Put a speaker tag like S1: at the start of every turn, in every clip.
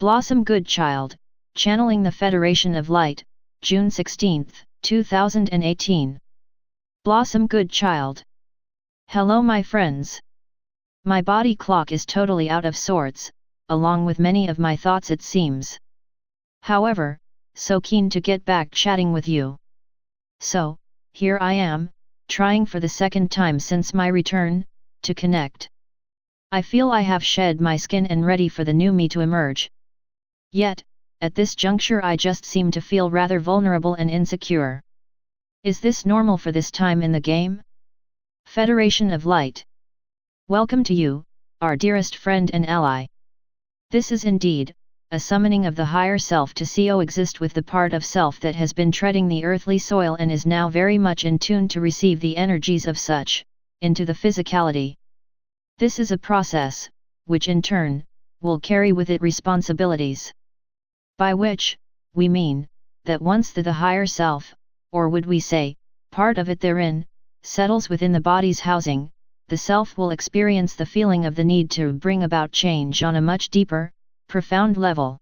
S1: Blossom Goodchild, channeling the Federation of Light, June 16, 2018. Blossom Goodchild. Hello my friends. My body clock is totally out of sorts, along with many of my thoughts it seems. However, so keen to get back chatting with you. So, here I am, trying for the second time since my return, to connect. I feel I have shed my skin and ready for the new me to emerge. Yet, at this juncture I just seem to feel rather vulnerable and insecure. Is this normal for this time in the game? Federation of Light. Welcome to you, our dearest friend and ally. This is indeed a summoning of the higher self to coexist with the part of self that has been treading the earthly soil and is now very much in tune to receive the energies of such, into the physicality. This is a process, which in turn, will carry with it responsibilities. By which, we mean, that once the higher self, or would we say, part of it therein, settles within the body's housing, the self will experience the feeling of the need to bring about change on a much deeper, profound level.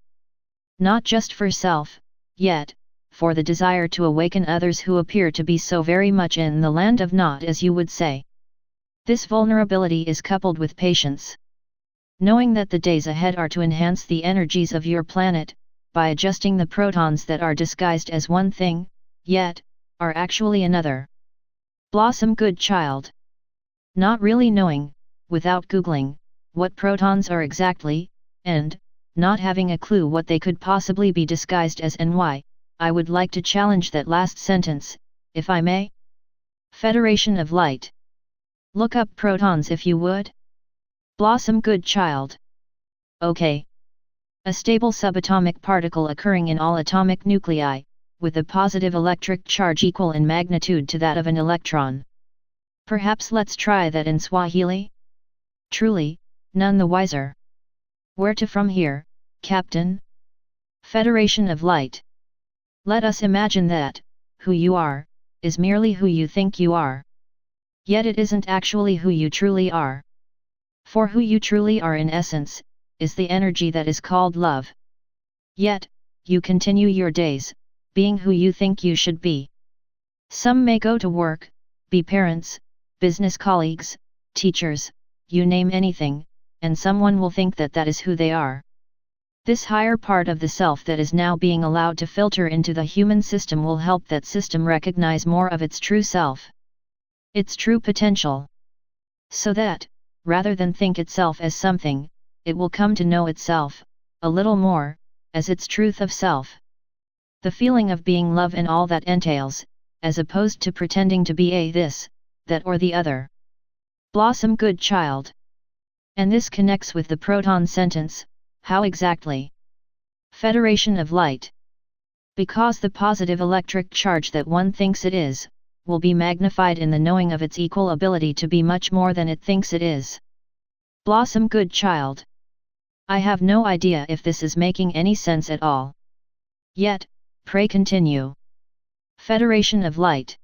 S1: Not just for self, yet, for the desire to awaken others who appear to be so very much in the land of naught as you would say. This vulnerability is coupled with patience. Knowing that the days ahead are to enhance the energies of your planet, by adjusting the protons that are disguised as one thing, yet, are actually another. Blossom Goodchild. Not really knowing, without Googling, what protons are exactly, and, not having a clue what they could possibly be disguised as and why, I would like to challenge that last sentence, if I may? Federation of Light. Look up protons if you would. Blossom Goodchild. Okay. A stable subatomic particle occurring in all atomic nuclei, with a positive electric charge equal in magnitude to that of an electron. Perhaps let's try that in Swahili? Truly, none the wiser. Where to from here, Captain? Federation of Light. Let us imagine that, who you are, is merely who you think you are. Yet it isn't actually who you truly are. For who you truly are in essence, is the energy that is called love. Yet, you continue your days, being who you think you should be. Some may go to work, be parents, business colleagues, teachers, you name anything, and someone will think that that is who they are. This higher part of the self that is now being allowed to filter into the human system will help that system recognize more of its true self. Its true potential. So that, rather than think itself as something, it will come to know itself, a little more, as its truth of self. The feeling of being love and all that entails, as opposed to pretending to be a this, that or the other. Blossom Goodchild. And this connects with the proton sentence, how exactly? Federation of Light. Because the positive electric charge that one thinks it is, will be magnified in the knowing of its equal ability to be much more than it thinks it is. Blossom Goodchild. I have no idea if this is making any sense at all. Yet, pray continue. Federation of Light.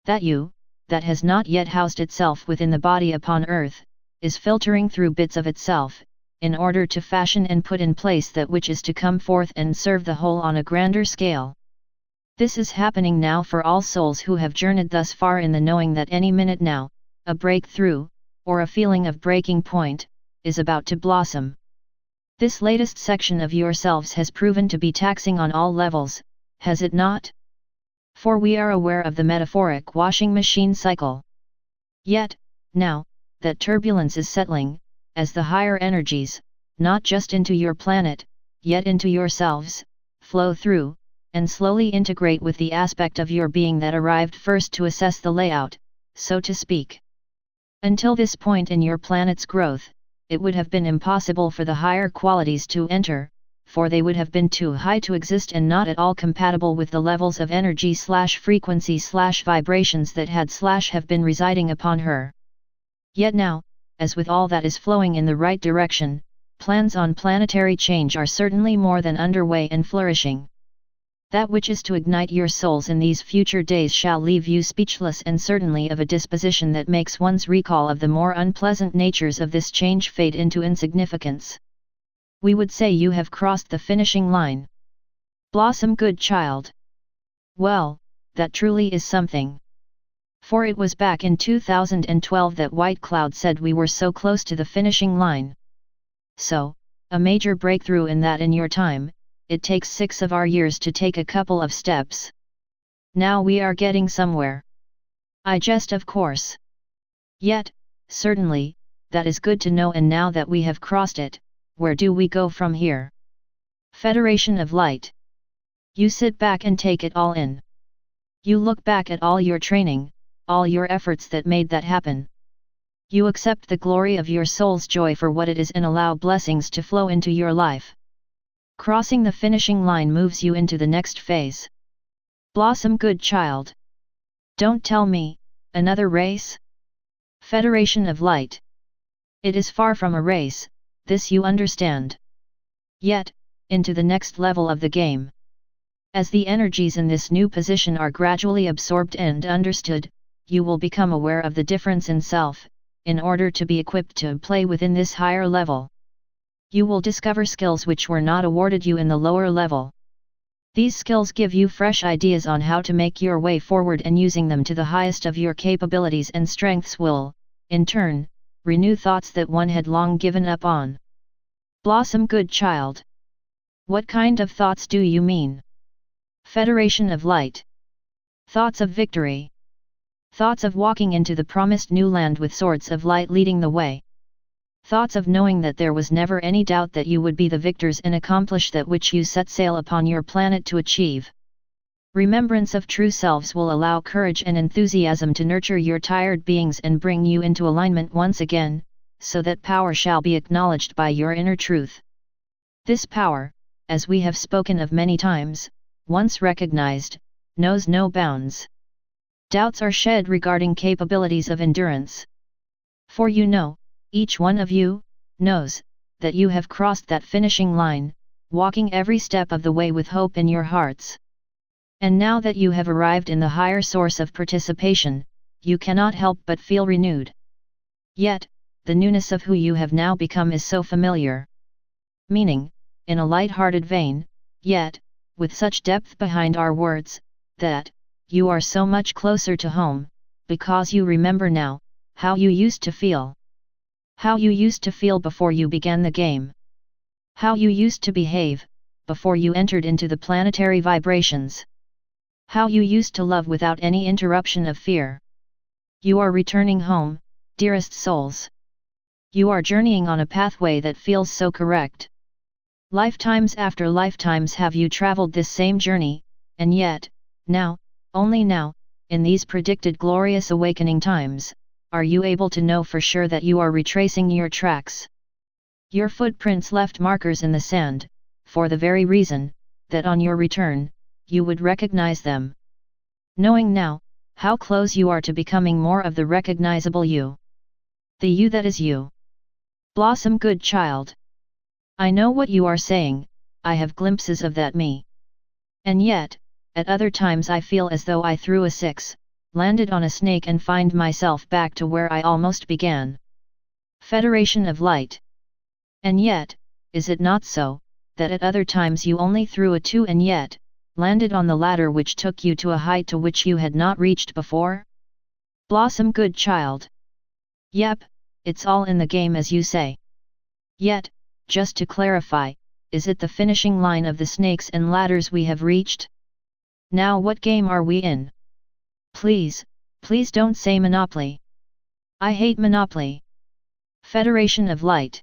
S1: That you, that has not yet housed itself within the body upon earth, is filtering through bits of itself, in order to fashion and put in place that which is to come forth and serve the whole on a grander scale. This is happening now for all souls who have journeyed thus far in the knowing that any minute now, a breakthrough, or a feeling of breaking point, is about to blossom. This latest section of yourselves has proven to be taxing on all levels, has it not? For we are aware of the metaphoric washing machine cycle. Yet, now, that turbulence is settling, as the higher energies, not just into your planet, yet into yourselves, flow through, and slowly integrate with the aspect of your being that arrived first to assess the layout, so to speak. Until this point in your planet's growth, it would have been impossible for the higher qualities to enter, for they would have been too high to exist and not at all compatible with the levels of energy/frequency/vibrations that have been residing upon her. Yet now, as with all that is flowing in the right direction, plans on planetary change are certainly more than underway and flourishing. That which is to ignite your souls in these future days shall leave you speechless and certainly of a disposition that makes one's recall of the more unpleasant natures of this change fade into insignificance. We would say you have crossed the finishing line. Blossom Goodchild. Well, that truly is something. For it was back in 2012 that White Cloud said we were so close to the finishing line. So, a major breakthrough in that in your time, it takes 6 of our years to take a couple of steps. Now we are getting somewhere. I jest of course. Yet, certainly, that is good to know, and now that we have crossed it, where do we go from here? Federation of Light. You sit back and take it all in. You look back at all your training, all your efforts that made that happen. You accept the glory of your soul's joy for what it is and allow blessings to flow into your life. Crossing the finishing line moves you into the next phase. Blossom Goodchild. Don't tell me, another race? Federation of Light. It is far from a race, this you understand. Yet, into the next level of the game. As the energies in this new position are gradually absorbed and understood, you will become aware of the difference in self, in order to be equipped to play within this higher level. You will discover skills which were not awarded you in the lower level. These skills give you fresh ideas on how to make your way forward, and using them to the highest of your capabilities and strengths will, in turn, renew thoughts that one had long given up on. Blossom Goodchild. What kind of thoughts do you mean? Federation of Light. Thoughts of victory. Thoughts of walking into the promised new land with swords of light leading the way. Thoughts of knowing that there was never any doubt that you would be the victors and accomplish that which you set sail upon your planet to achieve. Remembrance of true selves will allow courage and enthusiasm to nurture your tired beings and bring you into alignment once again, so that power shall be acknowledged by your inner truth. This power, as we have spoken of many times, once recognized, knows no bounds. Doubts are shed regarding capabilities of endurance. For you know, each one of you, knows, that you have crossed that finishing line, walking every step of the way with hope in your hearts. And now that you have arrived in the higher source of participation, you cannot help but feel renewed. Yet, the newness of who you have now become is so familiar. Meaning, in a light-hearted vein, yet, with such depth behind our words, that, you are so much closer to home, because you remember now, how you used to feel. How you used to feel before you began the game. How you used to behave, before you entered into the planetary vibrations. How you used to love without any interruption of fear. You are returning home, dearest souls. You are journeying on a pathway that feels so correct. Lifetimes after lifetimes have you traveled this same journey, and yet, now, only now, in these predicted glorious awakening times, are you able to know for sure that you are retracing your tracks. Your footprints left markers in the sand, for the very reason, that on your return, you would recognize them. Knowing now, how close you are to becoming more of the recognizable you. The you that is you. Blossom Goodchild. I know what you are saying, I have glimpses of that me. And yet, at other times I feel as though I threw a 6, landed on a snake and find myself back to where I almost began. Federation of Light. And yet, is it not so, that at other times you only threw a 2 and yet, landed on the ladder which took you to a height to which you had not reached before? Blossom Goodchild. Yep, it's all in the game as you say. Yet, just to clarify, is it the finishing line of the snakes and ladders we have reached? Now what game are we in? Please, please don't say Monopoly. I hate Monopoly. Federation of Light.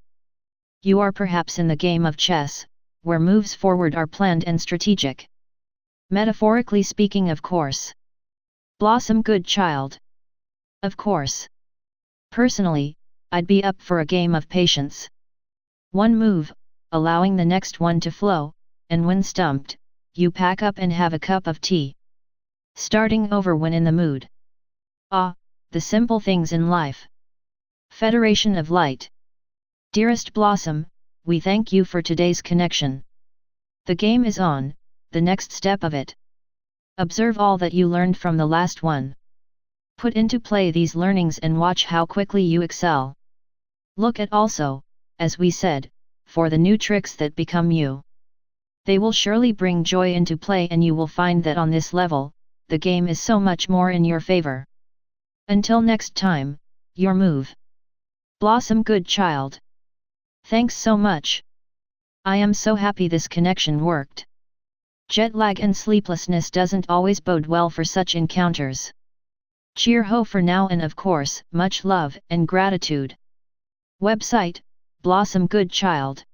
S1: You are perhaps in the game of chess, where moves forward are planned and strategic. Metaphorically speaking, of course. Blossom Goodchild. Of course. Personally, I'd be up for a game of patience. One move, allowing the next one to flow, and when stumped, you pack up and have a cup of tea. Starting over when in the mood. Ah, the simple things in life. Federation of Light. Dearest Blossom, we thank you for today's connection. The game is on, the next step of it. Observe all that you learned from the last one. Put into play these learnings and watch how quickly you excel. Look at also, as we said, for the new tricks that become you. They will surely bring joy into play, and you will find that on this level, the game is so much more in your favor. Until next time, your move. Blossom Goodchild. Thanks so much. I am so happy this connection worked. Jet lag and sleeplessness doesn't always bode well for such encounters. Cheer ho for now, and of course, much love and gratitude. Website, Blossom Goodchild.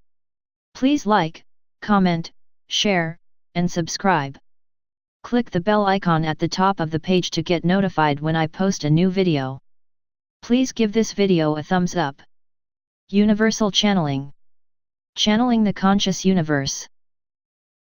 S1: Please like, comment, share, and subscribe. Click the bell icon at the top of the page to get notified when I post a new video. Please give this video a thumbs up. Universal Channeling. Channeling the conscious universe.